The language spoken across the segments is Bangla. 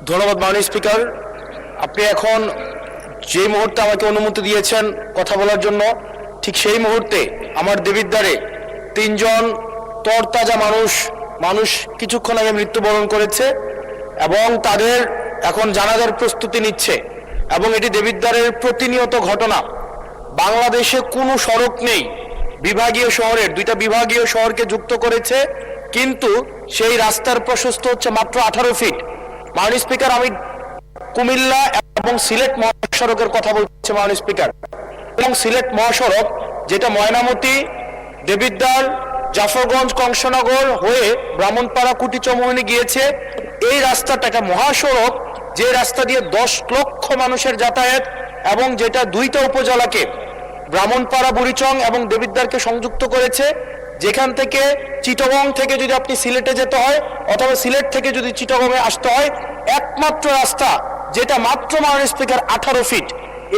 ধন্যবাদ মাননীয় স্পিকার। আপনি এখন যে মুহূর্তে আমাকে অনুমতি দিয়েছেন কথা বলার জন্য, ঠিক সেই মুহূর্তে আমার দেবিদ্বারে তিনজন তরতাজা মানুষ কিছুক্ষণ আগে মৃত্যুবরণ করেছে এবং তাদের এখন জানাজার প্রস্তুতি নিচ্ছে এবং এটি দেবিদ্বারের প্রতিনিয়ত ঘটনা। বাংলাদেশে কোনো সড়ক নেই, বিভাগীয় শহরের দুইটা বিভাগীয় শহরকে যুক্ত করেছে, কিন্তু সেই রাস্তার প্রশস্ত হচ্ছে মাত্র 18 ফিট। মাননীয় স্পিকার, আমি কুমিল্লা এবং সিলেট মহাসড়কের কথা বলছি মাননীয় স্পিকার। এবং সিলেট মহাসড়ক যেটা ময়নামতি, দেবিদ্বার, জাফরগঞ্জ, কংসনগর হয়ে ব্রাহ্মণপাড়া, কুটিচমুহনী গিয়েছে, এই রাস্তাটা একটা মহাসড়ক, যে রাস্তা দিয়ে 10 লক্ষ মানুষের যাতায়াত এবং যেটা দুইটা উপজেলাকে ব্রাহ্মণপাড়া, বুড়িচং এবং দেবিদ্বারকে সংযুক্ত করেছে। যেখান থেকে চিটাগং থেকে যদি আপনি সিলেটে যেতে হয় অথবা সিলেট থেকে যদি চিটাগংয়ে আসতে হয়, একমাত্র রাস্তা যেটা মাত্র মাননীয় স্পিকার 18 ফিট।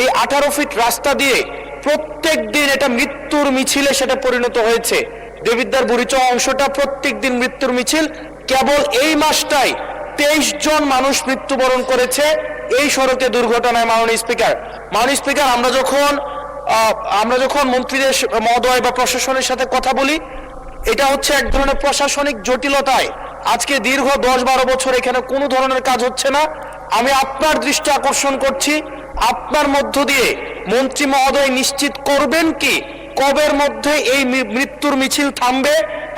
এই 18 ফিট রাস্তা দিয়ে প্রত্যেক দিন এটা মৃত্যুর মিছিলে সেটা পরিণত হয়েছে। দেবিদ্বার বুড়িচং অংশটা প্রত্যেক দিন মৃত্যুর মিছিল। কেবল এই মাসটাই 23 জন মানুষ মৃত্যুবরণ করেছে এই সড়কে দুর্ঘটনায়। মাননীয় স্পিকার, আমরা যখন মন্ত্রীদের মহোদয় বা প্রশাসনের সাথে কথা বলি, এটা হচ্ছে এক ধরনের প্রশাসনিক জটিলতায় আজকে দীর্ঘ 10-12 বছর এখানে কোনো ধরনের কাজ হচ্ছে না। আমি আপনার দৃষ্টি আকর্ষণ করছি, আপনার মধ্য দিয়ে মন্ত্রী মহোদয় নিশ্চিত করবেন কি কবের মধ্যে এই মৃত্যুর মিছিল থামবে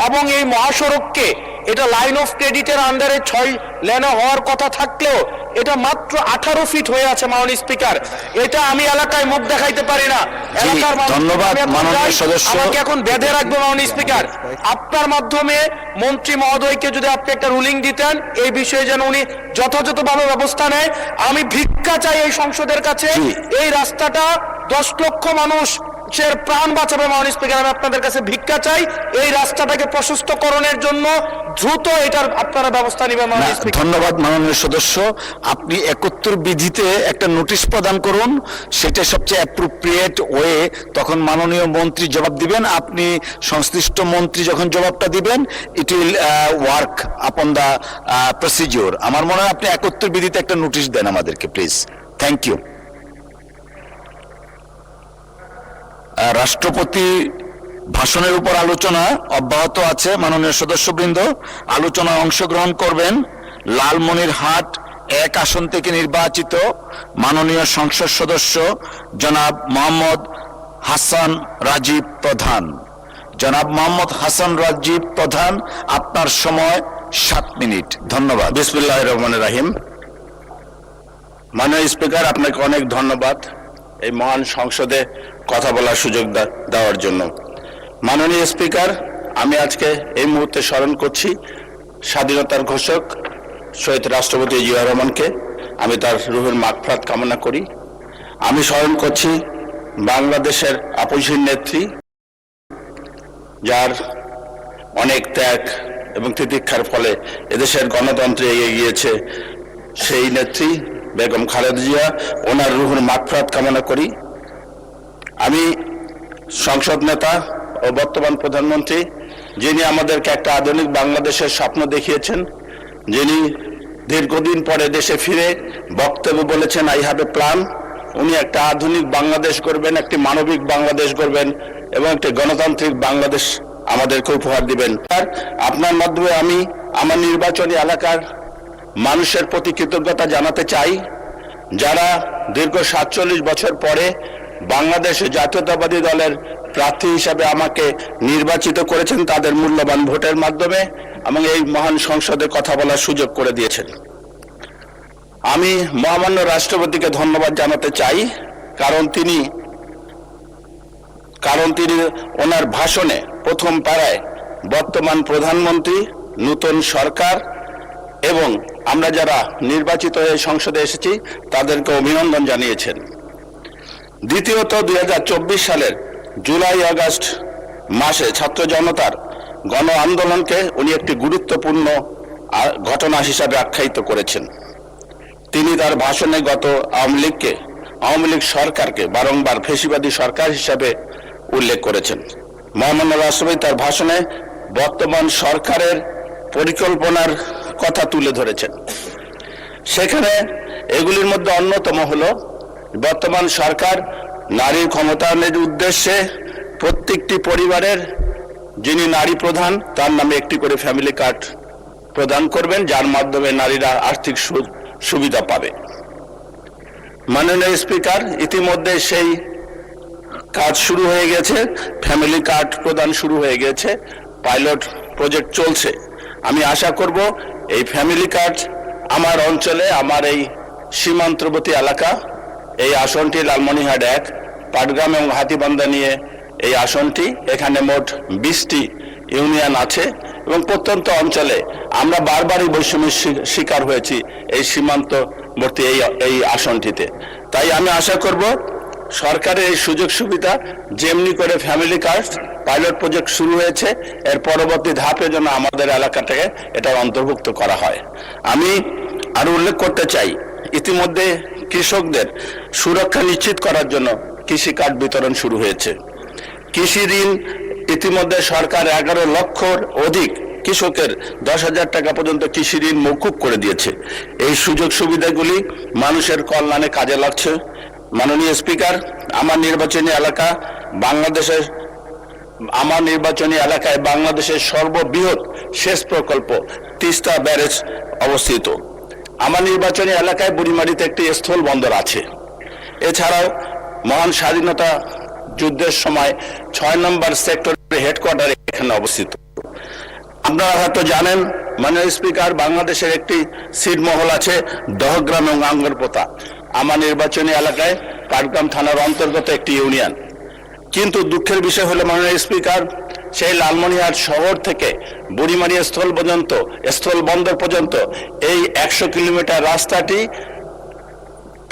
এবং এই মহাসড়ককে, এটা লাইন অফ ক্রেডিটের আন্ডারে 6 লেনে হওয়ার কথা থাকলেও এটা মাত্র 18 ফিট হয়ে আছে। মাননীয় স্পিকার, এটা আমি এলাকায় মুখ দেখাইতে পারি না। এলাকার আমাকে এখন বেঁধে রাখবে। মাননীয় স্পিকার, আপনার মাধ্যমে মন্ত্রী মহোদয়কে যদি আপনি একটা রুলিং দিতেন এই বিষয়ে যেন উনি যথাযথভাবে ব্যবস্থা নেয়। আমি ভিক্ষা চাই এই সংসদের কাছে, এই রাস্তাটা 10 লক্ষ মানুষ প্রাণ বাঁচাবে। মাননীয় স্পিকার, আমি আপনাদের কাছে ভিক্ষা চাই এই রাস্তাটাকে প্রশস্তকরণের জন্য দ্রুত এটার আপনারা ব্যবস্থা নেবেন। ধন্যবাদ মাননীয় সদস্য। আপনি 71 বিধিতে একটা নোটিশ প্রদান করুন, সেটা সবচেয়ে অ্যাপ্রোপ্রিয়েট ওয়ে। তখন মাননীয় মন্ত্রী জবাব দিবেন, আপনি সংশ্লিষ্ট মন্ত্রী যখন জবাবটা দিবেন, it will work upon the procedure. আমার মনে হয় আপনি 71 বিধিতে একটা নোটিশ দেন আমাদেরকে, প্লিজ। Thank you. রাষ্ট্রপতি ভাষণের উপর আলোচনা অব্যাহত আছে। মাননীয় সদস্যবৃন্দ, আলোচনায় অংশগ্রহণ করবেন লালমনিরহাট 1 আসন থেকে নির্বাচিত মাননীয় সংসদ সদস্য জনাব মোহাম্মদ হাসান রাজীব প্রধান। জনাব মোহাম্মদ হাসান রাজীব প্রধান, আপনার সময় 7 মিনিট। ধন্যবাদ। বিসমিল্লাহির রহমানির রহিম। মাননীয় স্পিকার, আপনাকে অনেক ধন্যবাদ এই মহান সংসদে কথা বলার সুযোগ দেওয়ার জন্য। মাননীয় স্পিকার, আমি আজকে এই মুহূর্তে স্মরণ করছি স্বাধীনতার ঘোষক শহীদ রাষ্ট্রপতি জিয়া রহমানকে। আমি তার রুহের মাগফিরাত কামনা করি। আমি স্মরণ করছি বাংলাদেশের আপসহীন নেত্রী, যার অনেক ত্যাগ এবং তিতিক্ষার ফলে এদেশের গণতন্ত্রে এগিয়ে গিয়েছে, সেই নেত্রী বেগম খালেদা জিয়া। ওনার রুহের মাগফিরাত কামনা করি। আমি সংসদ নেতা ও বর্তমান প্রধানমন্ত্রী, যিনি আমাদেরকে একটা আধুনিক বাংলাদেশের স্বপ্ন দেখিয়েছেন, যিনি দীর্ঘদিন পরে দেশে ফিরে বক্তব্য বলেছেন, আই হ্যাভ এ প্ল্যান। উনি একটা আধুনিক বাংলাদেশ করবেন, একটি মানবিক বাংলাদেশ করবেন এবং একটি গণতান্ত্রিক বাংলাদেশ আমাদেরকে উপহার দিবেন। আপনার মাধ্যমে আমি আমার নির্বাচনী এলাকার মানুষের প্রতি কৃতজ্ঞতা জানাতে চাই, যারা দীর্ঘ 47 বছর পরে বাংলাদেশ জাতীয়তাবাদী দলের প্রার্থী হিসাবে আমাকে নির্বাচিত করেছেন, তাদের মূল্যবান ভোটের মাধ্যমে এবং এই মহান সংসদে কথা বলার সুযোগ করে দিয়েছেন। আমি মহামান্য রাষ্ট্রপতিকে ধন্যবাদ জানাতে চাই, কারণ তিনি ওনার ভাষণে প্রথম পাড়ায় বর্তমান প্রধানমন্ত্রী, নতুন সরকার এবং আমরা যারা নির্বাচিত হয়ে সংসদে এসেছি তাদেরকে অভিনন্দন জানিয়েছেন। দ্বিতীয়ত, 2024 সালের জুলাই আগস্ট মাসে ছাত্র জনতার গণ আন্দোলনকে উনি একটি গুরুত্বপূর্ণ ঘটনা হিসাবে আখ্যায়িত করেছেন। তিনি তার ভাষণে আওয়ামী লীগ সরকারকে বারংবার ফ্যাসিবাদী সরকার হিসাবে উল্লেখ করেছেন। মহামান্য রাষ্ট্রপতি তার ভাষণে বর্তমান সরকারের পরিকল্পনার কথা তুলে ধরেছেন। সেখানে এগুলির মধ্যে অন্যতম হলো বর্তমান সরকার নারীর ক্ষমতায়নের উদ্দেশ্যে প্রত্যেকটি পরিবারের যিনি নারী প্রধান তার নামে একটি করে ফ্যামিলি কার্ড প্রদান করবেন, যার মাধ্যমে নারীরা আর্থিক সুবিধা পাবে। মাননীয় স্পিকার, ইতিমধ্যে সেই কাজ শুরু হয়ে গেছে, ফ্যামিলি কার্ড প্রদান শুরু হয়ে গেছে, পাইলট প্রজেক্ট চলছে। আমি আশা করব এই ফ্যামিলি কার্ড আমার অঞ্চলে, আমার এই সীমান্তবর্তী এলাকা, এই আসনটি লালমনিরহাট 1, পাটগ্রাম এবং হাতীবান্ধা নিয়ে এই আসনটি, এখানে মোট 20টি ইউনিয়ন আছে এবং প্রত্যন্ত অঞ্চলে আমরা বারবারই বৈষম্যের শিকার হয়েছি এই সীমান্তবর্তী এই আসনটিতে। তাই আমি আশা করব সরকারের এই সুযোগ সুবিধা, যেমনি করে ফ্যামিলি কার্ড পাইলট প্রজেক্ট শুরু হয়েছে, এর পরবর্তী ধাপে যেন আমাদের এলাকাটাকে এটা অন্তর্ভুক্ত করা হয়। আমি আরো উল্লেখ করতে চাই, ইতিমধ্যে কৃষকদের সুরক্ষা নিশ্চিত করার জন্য কৃষি কার্ড বিতরণ শুরু হয়েছে। কৃষি ঋণ ইতিমধ্যে সরকার 11 লক্ষর অধিক কৃষকের 10,000 টাকা পর্যন্ত কৃষি ঋণ মওকুফ করে দিয়েছে। এই সুযোগ সুবিধাগুলি মানুষের কল্যাণে কাজে লাগছে। মাননীয় স্পিকার, আমার নির্বাচনী এলাকায় বাংলাদেশের সর্ববৃহৎ সেচ প্রকল্প তিস্তা ব্যারেজ অবস্থিত। আমার নির্বাচনী এলাকায় বুড়িমারিতে একটি স্থল বন্দর আছে। এছাড়াও মহান স্বাধীনতা যুদ্ধের সময় 6 নম্বর সেক্টরের হেডকোয়ার্টার এখানে অবস্থিত। আপনারা হয়তো জানেন মাননীয় স্পিকার, বাংলাদেশের একটি ছিটমহল আছে দহগ্রাম এবং আঙ্গরপোতা, আমার নির্বাচনী এলাকায় পাটগ্রাম থানার অন্তর্গত একটি ইউনিয়ন। কিন্তু দুঃখের বিষয় হলো মাননীয় স্পিকার, সেই লালমনিরহাট শহর থেকে বুড়িমারি স্থল বন্দর পর্যন্ত এই 100 কিলোমিটার রাস্তাটি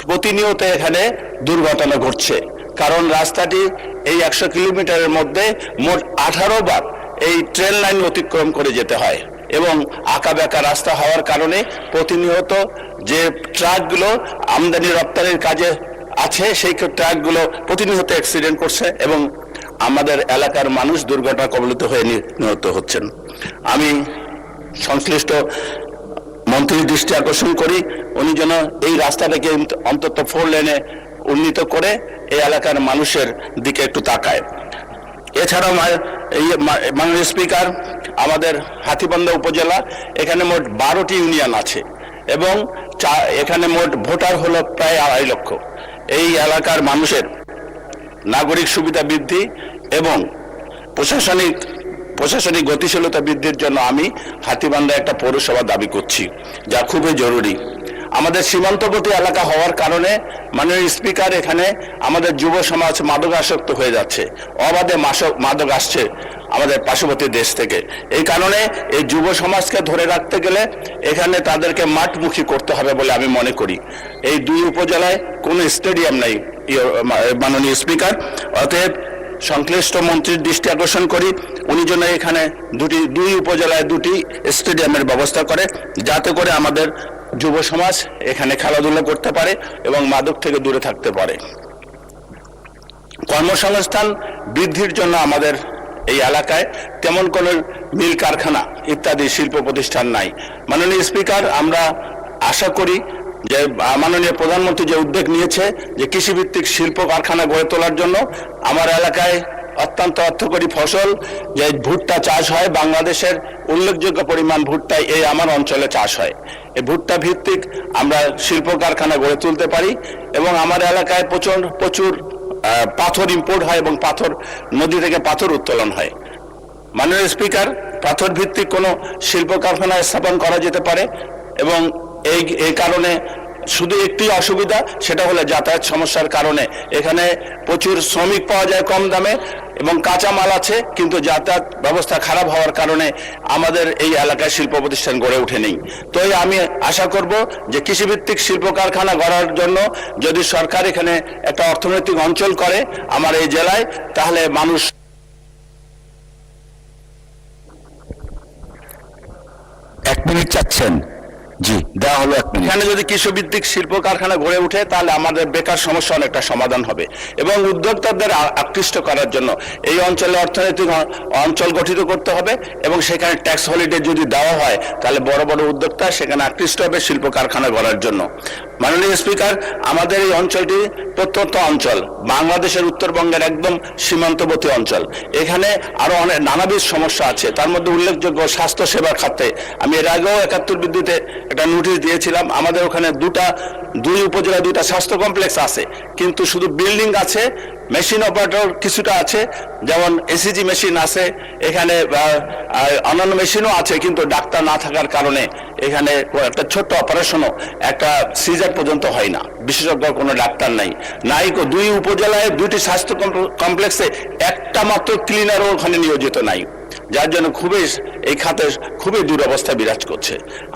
প্রতিনিয়ত এখানে দুর্ঘটনা ঘটছে। কারণ রাস্তাটি এই 100 কিলোমিটারের মধ্যে মোট 18 বার এই ট্রেন লাইন অতিক্রম করে যেতে হয় এবং আঁকা বাঁকা রাস্তা হওয়ার কারণে প্রতিনিয়ত যে ট্রাকগুলো আমদানি রপ্তানির কাজে আছে সেই ট্রাকগুলো প্রতিনিয়ত অ্যাক্সিডেন্ট করছে এবং আমাদের এলাকার মানুষ দুর্ঘটনা কবলিত হয়ে নিহত হচ্ছেন। আমি সংশ্লিষ্ট মন্ত্রীর দৃষ্টি আকর্ষণ করি, উনি যেন এই রাস্তাটাকে অন্তত 4 লেনে উন্নীত করে এই এলাকার মানুষের দিকে একটু তাকায়। এছাড়াও মাননীয় স্পিকার, আমাদের হাতীবান্ধা উপজেলা, এখানে মোট 12টি ইউনিয়ন আছে এবং এখানে মোট ভোটার হলো প্রায় 2.5 লক্ষ। এই এলাকার মানুষের নাগরিক সুবিধা বৃদ্ধি এবং প্রশাসনিক গতিশীলতা বৃদ্ধির জন্য আমি হাতীবান্ধা একটা পৌরসভা দাবি করছি, যা খুবই জরুরি। আমাদের সীমান্তবর্তী এলাকা হওয়ার কারণে মাননীয় স্পিকার, এখানে আমাদের যুব সমাজ মাদকাসক্ত হয়ে যাচ্ছে, অবাধে মাদক আসছে আমাদের পার্শ্ববর্তী দেশ থেকে। এই কারণে এই যুব সমাজকে ধরে রাখতে গেলে এখানে তাদেরকে মাঠমুখী করতে হবে বলে আমি মনে করি। এই 2 উপজেলায় কোনো স্টেডিয়াম নাই মাননীয় স্পিকার, অতএব সংশ্লিষ্ট মন্ত্রীর দৃষ্টি আকর্ষণ করি, উনি যেন এখানে 2 উপজেলায় 2টি স্টেডিয়ামের ব্যবস্থা করে, যাতে করে আমাদের যুব সমাজ এখানে খেলাধুলা করতে পারে এবং মাদক থেকে দূরে থাকতে পারে। কর্মসংস্থান বৃদ্ধির জন্য আমাদের এই এলাকায় তেমন কোনো মিল কারখানা ইত্যাদি শিল্প প্রতিষ্ঠান নাই। মাননীয় স্পিকার, আমরা আশা করি যে মাননীয় প্রধানমন্ত্রী যে উদ্যোগ নিয়েছে যে কৃষিভিত্তিক শিল্প কারখানা গড়ে তোলার জন্য, আমার এলাকায় অত্যন্ত অর্থকরী ফসল যে ভুট্টা চাষ হয়, বাংলাদেশের উল্লেখযোগ্য পরিমাণ ভুট্টা এই আমার অঞ্চলে চাষ হয়। এই ভুট্টা ভিত্তিক আমরা শিল্প কারখানা গড়ে তুলতে পারি এবং আমার এলাকায় প্রচুর পাথর ইম্পোর্ট হয় এবং নদী থেকে পাথর উত্তোলন হয়। মাননীয় স্পিকার, পাথর ভিত্তিক কোনো শিল্প কারখানা স্থাপন করা যেতে পারে এবং এই কারণে শুধু একটি অসুবিধা, সেটা হলো যাতায়াত সমস্যার কারণে এখানে প্রচুর শ্রমিক পাওয়া যায় কম দামে এবং কাঁচা মাল আছে, কিন্তু যাতায়াত ব্যবস্থা খারাপ হওয়ার কারণে আমাদের এই এলাকায় শিল্প প্রতিষ্ঠান গড়ে ওঠেনি। তো আমি আশা করব যে কৃষিভিত্তিক শিল্প কারখানা গড়ার জন্য যদি সরকার এখানে একটা অর্থনৈতিক অঞ্চল করে আমার এই জেলায়, তাহলে মানুষ 1 মিনিট চাচ্ছেন। জি, দেওয়া হলো 1 মিনিট। এখানে যদি কৃষিভিত্তিক শিল্প কারখানা গড়ে ওঠে তাহলে আমাদের বেকার সমস্যা অনেকটা সমাধান হবে এবং উদ্যোক্তাদের আকৃষ্ট করার জন্য এই অঞ্চলে অর্থনৈতিক অঞ্চল গঠিত করতে হবে এবং সেখানে ট্যাক্স হলিডে যদি দেওয়া হয় তাহলে বড় বড় উদ্যোক্তা সেখানে আকৃষ্ট হবে শিল্প কারখানা গড়ার জন্য। মাননীয় স্পিকার, আমাদের এই অঞ্চলটি প্রত্যন্ত অঞ্চল, বাংলাদেশের উত্তরবঙ্গের একদম সীমান্তবর্তী অঞ্চল। এখানে আরো অনেক নানাবিধ সমস্যা আছে, তার মধ্যে উল্লেখযোগ্য স্বাস্থ্য সেবার খাতে আমি এর আগেও 71 বিদ্যুতে একটা নোটিশ দিয়েছিলাম। আমাদের ওখানে দুই উপজেলা 2টা স্বাস্থ্য কমপ্লেক্স আছে, কিন্তু শুধু বিল্ডিং আছে, মেশিন অপারেটর কিছুটা আছে, যেমন এসিজি মেশিন আছে, এখানে অন্যান্য মেশিনও আছে, কিন্তু ডাক্তার না থাকার কারণে এখানে একটা ছোট্ট অপারেশনও, একটা সিজার পর্যন্ত হয় না, বিশেষজ্ঞ কোনো ডাক্তার নাই। দুই উপজেলায় 2টি স্বাস্থ্য কমপ্লেক্সে একটা মাত্র ক্লিনারও ওখানে নিয়োজিত নাই, যার জন্য এই খাতে খুবই দুরবস্থা বিরাজ করছে।